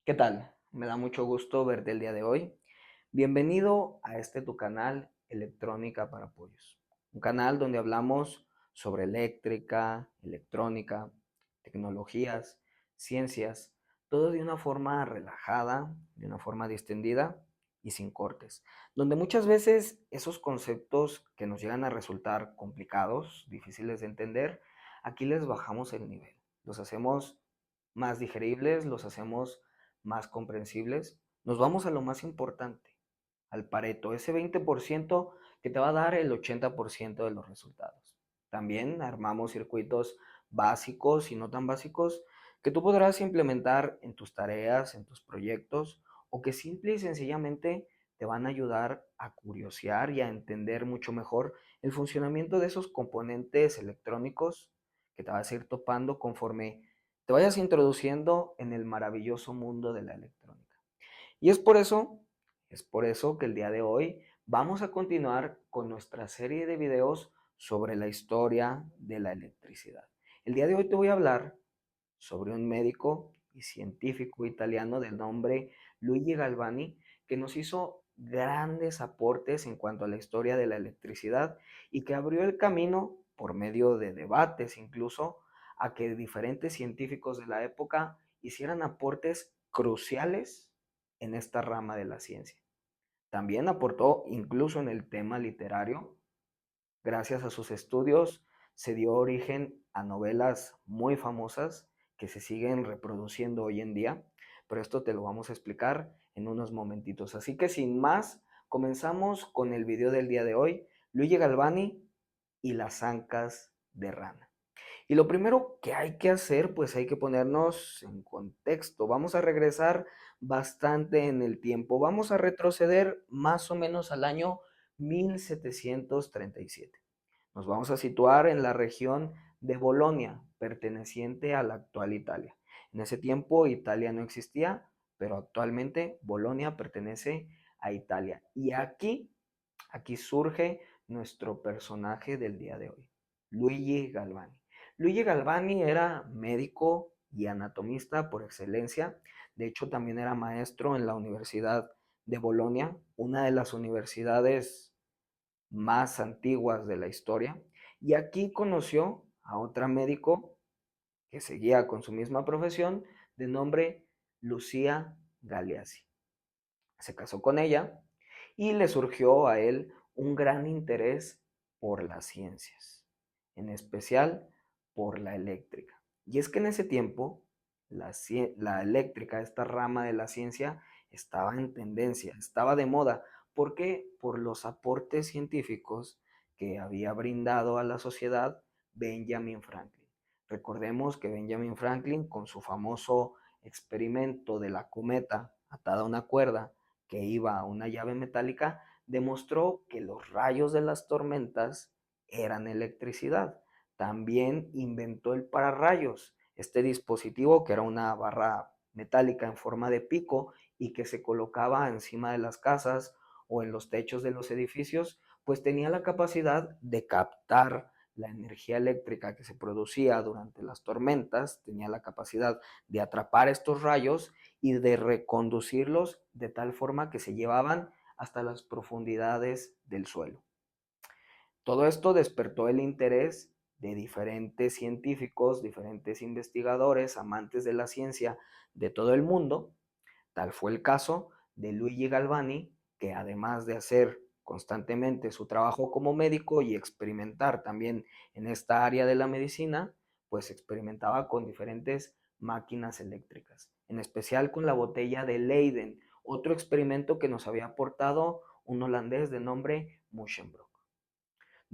¿Qué tal? Me da mucho gusto verte el día de hoy. Bienvenido a tu canal Electrónica para Pollos, un canal donde hablamos sobre eléctrica, electrónica, tecnologías, ciencias, todo de una forma relajada, de una forma distendida y sin cortes, donde muchas veces esos conceptos que nos llegan a resultar complicados, difíciles de entender, aquí les bajamos el nivel, los hacemos más digeribles, los hacemos más comprensibles. Nos vamos a lo más importante, al Pareto, ese 20% que te va a dar el 80% de los resultados. También armamos circuitos básicos y no tan básicos que tú podrás implementar en tus tareas, en tus proyectos, o que simple y sencillamente te van a ayudar a curiosear y a entender mucho mejor el funcionamiento de esos componentes electrónicos que te vas a ir topando conforme te vayas introduciendo en el maravilloso mundo de la electrónica. Y es por eso que el día de hoy vamos a continuar con nuestra serie de videos sobre la historia de la electricidad. El día de hoy te voy a hablar sobre un médico y científico italiano del nombre Luigi Galvani, que nos hizo grandes aportes en cuanto a la historia de la electricidad y que abrió el camino por medio de debates incluso a que diferentes científicos de la época hicieran aportes cruciales en esta rama de la ciencia. También aportó incluso en el tema literario. Gracias a sus estudios se dio origen a novelas muy famosas que se siguen reproduciendo hoy en día, pero esto te lo vamos a explicar en unos momentitos. Así que sin más, comenzamos con el video del día de hoy, Luigi Galvani y las ancas de rana. Y lo primero que hay que hacer, pues hay que ponernos en contexto. Vamos a regresar bastante en el tiempo. Vamos a retroceder más o menos al año 1737. Nos vamos a situar en la región de Bolonia, perteneciente a la actual Italia. En ese tiempo Italia no existía, pero actualmente Bolonia pertenece a Italia. Y aquí surge nuestro personaje del día de hoy, Luigi Galvani. Luigi Galvani era médico y anatomista por excelencia. De hecho, también era maestro en la Universidad de Bolonia, una de las universidades más antiguas de la historia. Y aquí conoció a otra médico que seguía con su misma profesión, de nombre Lucía Galeazzi. Se casó con ella y le surgió a él un gran interés por las ciencias, en especial por la eléctrica. Y es que en ese tiempo la eléctrica, esta rama de la ciencia, estaba en tendencia, estaba de moda. ¿Por qué? Por los aportes científicos que había brindado a la sociedad Benjamin Franklin. Recordemos que Benjamin Franklin, con su famoso experimento de la cometa atada a una cuerda, que iba a una llave metálica, demostró que los rayos de las tormentas eran electricidad. También inventó el pararrayos, este dispositivo que era una barra metálica en forma de pico y que se colocaba encima de las casas o en los techos de los edificios, pues tenía la capacidad de captar la energía eléctrica que se producía durante las tormentas, tenía la capacidad de atrapar estos rayos y de reconducirlos de tal forma que se llevaban hasta las profundidades del suelo. Todo esto despertó el interés de diferentes científicos, diferentes investigadores, amantes de la ciencia de todo el mundo. Tal fue el caso de Luigi Galvani, que además de hacer constantemente su trabajo como médico y experimentar también en esta área de la medicina, pues experimentaba con diferentes máquinas eléctricas, en especial con la botella de Leyden, otro experimento que nos había aportado un holandés de nombre Muschenbroek.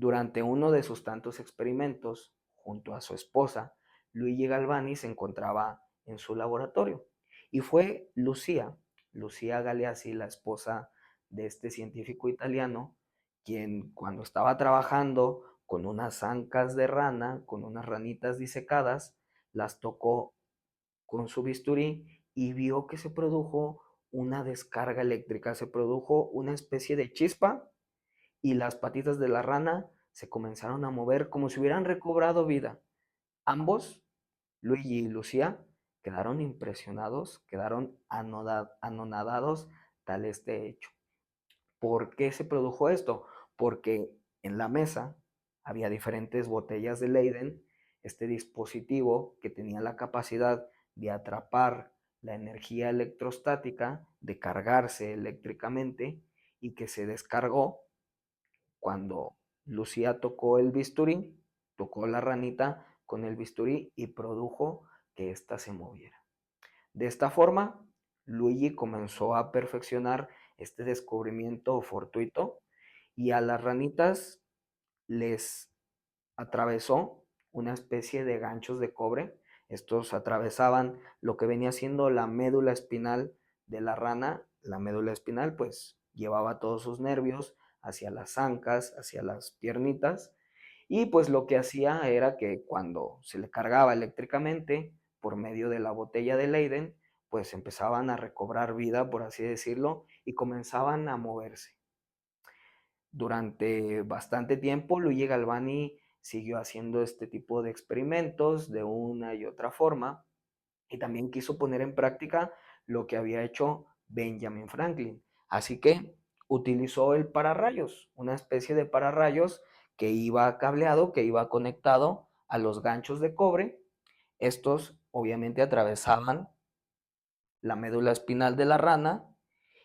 Durante uno de sus tantos experimentos, junto a su esposa, Luigi Galvani se encontraba en su laboratorio y fue Lucía Galeazzi, la esposa de este científico italiano, quien cuando estaba trabajando con unas ancas de rana, con unas ranitas disecadas, las tocó con su bisturí y vio que se produjo una descarga eléctrica, se produjo una especie de chispa y las patitas de la rana se comenzaron a mover como si hubieran recobrado vida. Ambos, Luigi y Lucía, quedaron impresionados, quedaron anonadados tal este hecho. ¿Por qué se produjo esto? Porque en la mesa había diferentes botellas de Leyden, este dispositivo que tenía la capacidad de atrapar la energía electrostática, de cargarse eléctricamente y que se descargó cuando Lucía tocó el bisturí, tocó la ranita con el bisturí y produjo que ésta se moviera. De esta forma, Luigi comenzó a perfeccionar este descubrimiento fortuito y a las ranitas les atravesó una especie de ganchos de cobre. Estos atravesaban lo que venía siendo la médula espinal de la rana. La médula espinal pues llevaba todos sus nervios hacia las ancas, hacia las piernitas, y pues lo que hacía era que cuando se le cargaba eléctricamente por medio de la botella de Leyden, pues empezaban a recobrar vida, por así decirlo, y comenzaban a moverse. Durante bastante tiempo, Luigi Galvani siguió haciendo este tipo de experimentos de una y otra forma, y también quiso poner en práctica lo que había hecho Benjamin Franklin. Así que utilizó el pararrayos, una especie de pararrayos que iba cableado, que iba conectado a los ganchos de cobre. Estos obviamente atravesaban la médula espinal de la rana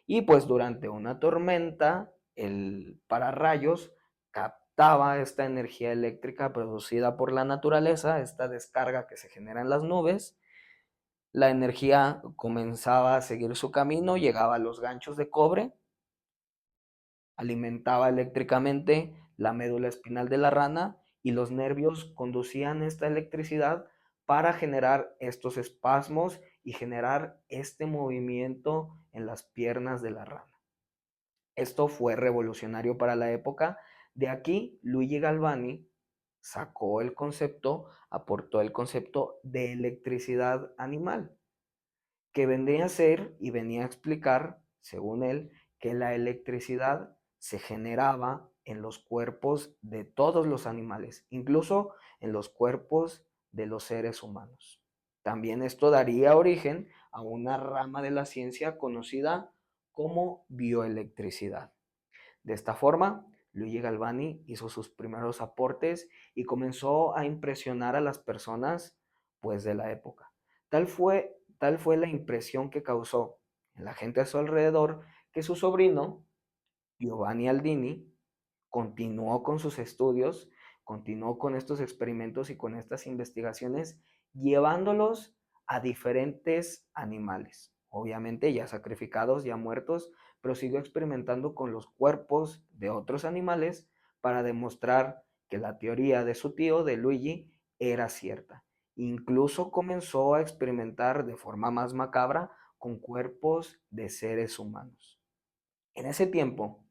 y pues durante una tormenta el pararrayos captaba esta energía eléctrica producida por la naturaleza, esta descarga que se genera en las nubes. La energía comenzaba a seguir su camino, llegaba a los ganchos de cobre, alimentaba eléctricamente la médula espinal de la rana y los nervios conducían esta electricidad para generar estos espasmos y generar este movimiento en las piernas de la rana. Esto fue revolucionario para la época. De aquí, Luigi Galvani sacó el concepto, aportó el concepto de electricidad animal, que vendría a ser y venía a explicar, según él, que la electricidad se generaba en los cuerpos de todos los animales, incluso en los cuerpos de los seres humanos. También esto daría origen a una rama de la ciencia conocida como bioelectricidad. De esta forma, Luigi Galvani hizo sus primeros aportes y comenzó a impresionar a las personas pues de la época. Tal fue la impresión que causó en la gente a su alrededor que su sobrino, Giovanni Aldini, continuó con sus estudios, continuó con estos experimentos y con estas investigaciones, llevándolos a diferentes animales, obviamente ya sacrificados, ya muertos, pero siguió experimentando con los cuerpos de otros animales para demostrar que la teoría de su tío, de Luigi, era cierta. Incluso comenzó a experimentar de forma más macabra con cuerpos de seres humanos. En ese tiempo,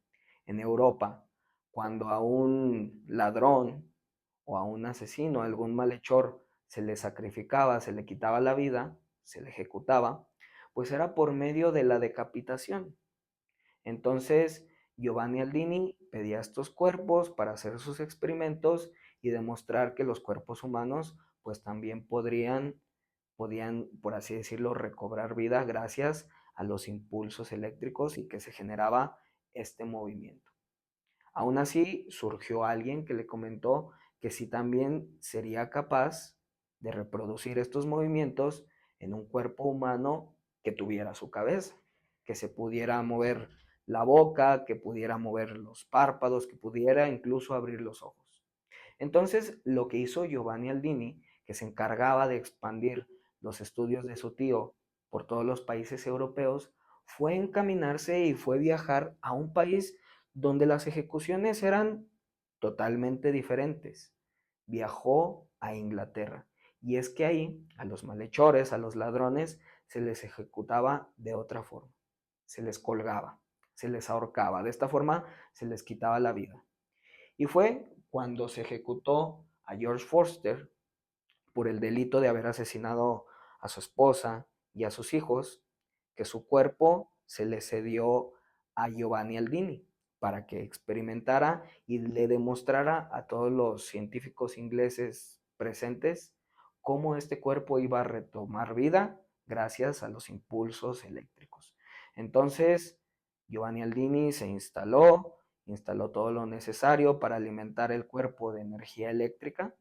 en Europa, cuando a un ladrón o a un asesino, a algún malhechor, se le sacrificaba, se le quitaba la vida, se le ejecutaba, pues era por medio de la decapitación. Entonces, Giovanni Aldini pedía estos cuerpos para hacer sus experimentos y demostrar que los cuerpos humanos pues también podían, por así decirlo, recobrar vida gracias a los impulsos eléctricos y que se generaba este movimiento. Aún así, surgió alguien que le comentó que sí también sería capaz de reproducir estos movimientos en un cuerpo humano que tuviera su cabeza, que se pudiera mover la boca, que pudiera mover los párpados, que pudiera incluso abrir los ojos. Entonces, lo que hizo Giovanni Aldini, que se encargaba de expandir los estudios de su tío por todos los países europeos, fue encaminarse y fue viajar a un país donde las ejecuciones eran totalmente diferentes. Viajó a Inglaterra. Y es que ahí a los malhechores, a los ladrones, se les ejecutaba de otra forma. Se les colgaba, se les ahorcaba. De esta forma se les quitaba la vida. Y fue cuando se ejecutó a George Forster por el delito de haber asesinado a su esposa y a sus hijos, que su cuerpo se le cedió a Giovanni Aldini para que experimentara y le demostrara a todos los científicos ingleses presentes cómo este cuerpo iba a retomar vida gracias a los impulsos eléctricos. Entonces, Giovanni Aldini instaló todo lo necesario para alimentar el cuerpo de energía eléctrica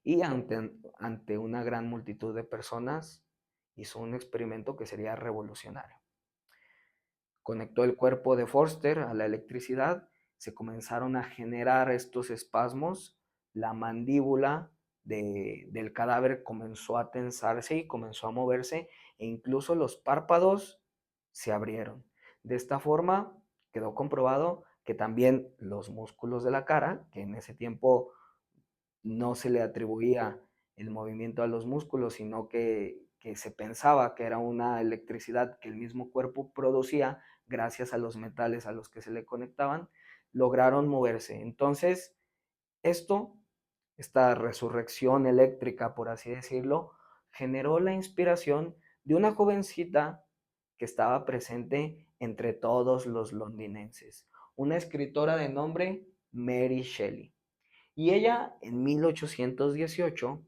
y ante una gran multitud de personas hizo un experimento que sería revolucionario. Conectó el cuerpo de Forster a la electricidad, se comenzaron a generar estos espasmos, la mandíbula del cadáver comenzó a tensarse y comenzó a moverse e incluso los párpados se abrieron. De esta forma quedó comprobado que también los músculos de la cara, que en ese tiempo no se le atribuía el movimiento a los músculos, sino que se pensaba que era una electricidad que el mismo cuerpo producía gracias a los metales a los que se le conectaban, lograron moverse. Entonces, esta resurrección eléctrica, por así decirlo, generó la inspiración de una jovencita que estaba presente entre todos los londinenses, una escritora de nombre Mary Shelley. Y ella en 1818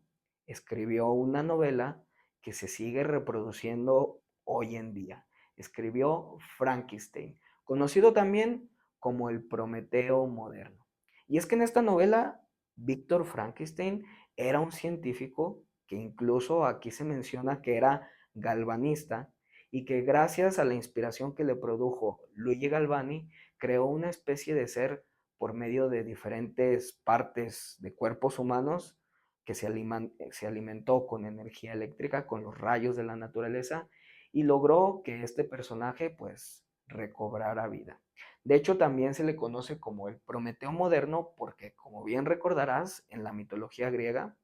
escribió una novela que se sigue reproduciendo hoy en día. Escribió Frankenstein, conocido también como el Prometeo moderno. Y es que en esta novela, Víctor Frankenstein era un científico que incluso aquí se menciona que era galvanista y que gracias a la inspiración que le produjo Luigi Galvani, creó una especie de ser por medio de diferentes partes de cuerpos humanos que se alimentó con energía eléctrica, con los rayos de la naturaleza y logró que este personaje pues recobrara vida. De hecho, también se le conoce como el Prometeo moderno porque, como bien recordarás, en la mitología griega,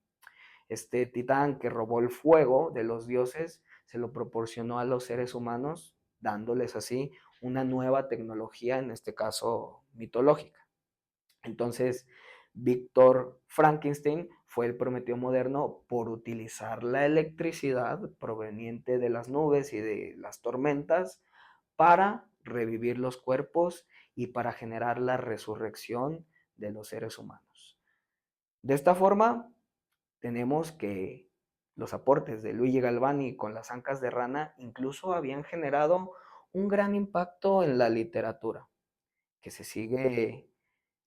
este titán que robó el fuego de los dioses se lo proporcionó a los seres humanos, dándoles así una nueva tecnología, en este caso mitológica. Entonces, Víctor Frankenstein fue el Prometeo moderno por utilizar la electricidad proveniente de las nubes y de las tormentas para revivir los cuerpos y para generar la resurrección de los seres humanos. De esta forma, tenemos que los aportes de Luigi Galvani con las ancas de rana incluso habían generado un gran impacto en la literatura, que se sigue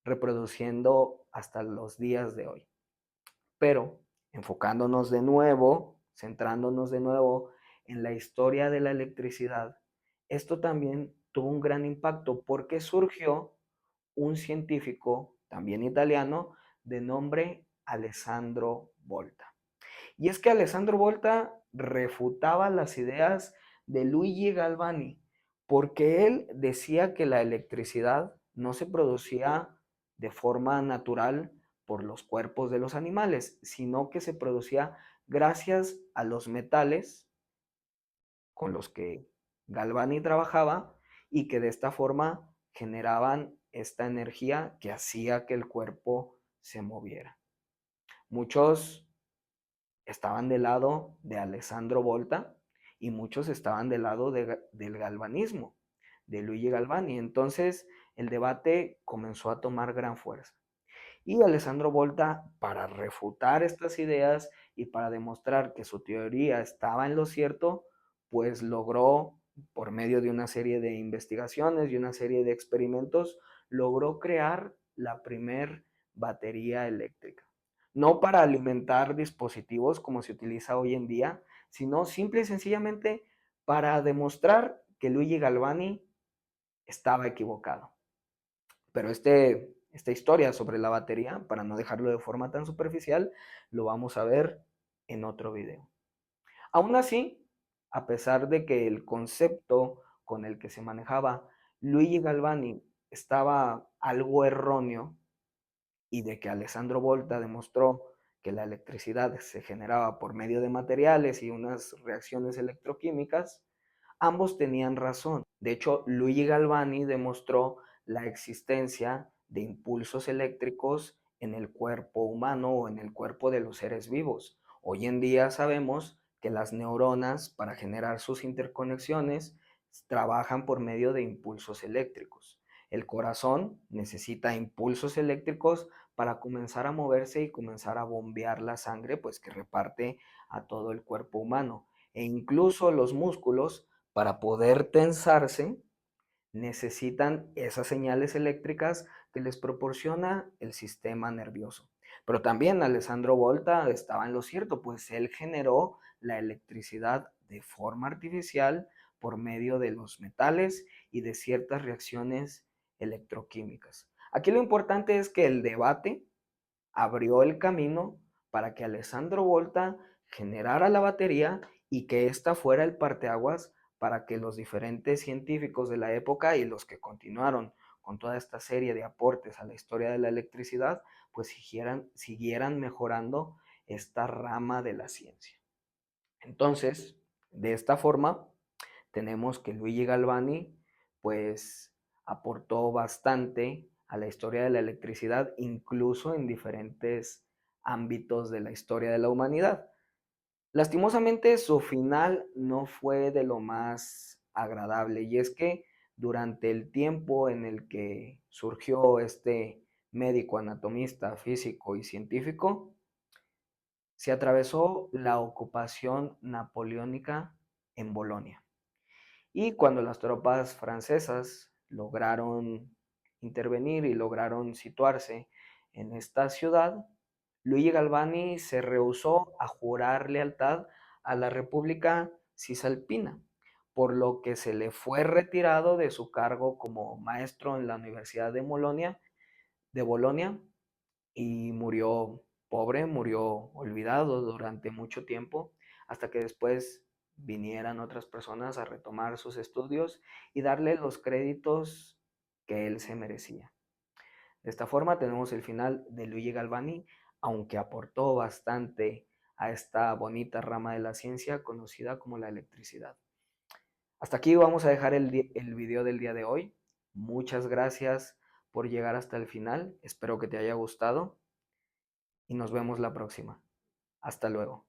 reproduciendo hasta los días de hoy. Pero enfocándonos de nuevo, centrándonos de nuevo en la historia de la electricidad, esto también tuvo un gran impacto porque surgió un científico, también italiano, de nombre Alessandro Volta. Y es que Alessandro Volta refutaba las ideas de Luigi Galvani, porque él decía que la electricidad no se producía de forma natural por los cuerpos de los animales, sino que se producía gracias a los metales con los que Galvani trabajaba y que de esta forma generaban esta energía que hacía que el cuerpo se moviera. Muchos estaban del lado de Alessandro Volta y muchos estaban del lado del galvanismo, de Luigi Galvani. Entonces el debate comenzó a tomar gran fuerza. Y Alessandro Volta, para refutar estas ideas y para demostrar que su teoría estaba en lo cierto, pues logró, por medio de una serie de investigaciones y una serie de experimentos, logró crear la primer batería eléctrica. No para alimentar dispositivos como se utiliza hoy en día, sino simple y sencillamente para demostrar que Luigi Galvani estaba equivocado. Pero esta historia sobre la batería, para no dejarlo de forma tan superficial, lo vamos a ver en otro video. Aún así, a pesar de que el concepto con el que se manejaba Luigi Galvani estaba algo erróneo y de que Alessandro Volta demostró que la electricidad se generaba por medio de materiales y unas reacciones electroquímicas, ambos tenían razón. De hecho, Luigi Galvani demostró la existencia de impulsos eléctricos en el cuerpo humano o en el cuerpo de los seres vivos. Hoy en día sabemos que las neuronas, para generar sus interconexiones, trabajan por medio de impulsos eléctricos. El corazón necesita impulsos eléctricos para comenzar a moverse y comenzar a bombear la sangre, pues que reparte a todo el cuerpo humano. E incluso los músculos, para poder tensarse, necesitan esas señales eléctricas que les proporciona el sistema nervioso. Pero también Alessandro Volta estaba en lo cierto, pues él generó la electricidad de forma artificial por medio de los metales y de ciertas reacciones electroquímicas. Aquí lo importante es que el debate abrió el camino para que Alessandro Volta generara la batería y que ésta fuera el parteaguas para que los diferentes científicos de la época y los que continuaron con toda esta serie de aportes a la historia de la electricidad, pues siguieran mejorando esta rama de la ciencia. Entonces, de esta forma, tenemos que Luigi Galvani, pues, aportó bastante a la historia de la electricidad, incluso en diferentes ámbitos de la historia de la humanidad. Lastimosamente, su final no fue de lo más agradable, y es que durante el tiempo en el que surgió este médico, anatomista, físico y científico, se atravesó la ocupación napoleónica en Bolonia. Y cuando las tropas francesas lograron intervenir y lograron situarse en esta ciudad, Luigi Galvani se rehusó a jurar lealtad a la República Cisalpina, por lo que se le fue retirado de su cargo como maestro en la Universidad de Bolonia, y murió pobre, murió olvidado durante mucho tiempo, hasta que después vinieran otras personas a retomar sus estudios y darle los créditos que él se merecía. De esta forma tenemos el final de Luigi Galvani, aunque aportó bastante a esta bonita rama de la ciencia conocida como la electricidad. Hasta aquí vamos a dejar el video del día de hoy. Muchas gracias por llegar hasta el final. Espero que te haya gustado y nos vemos la próxima. Hasta luego.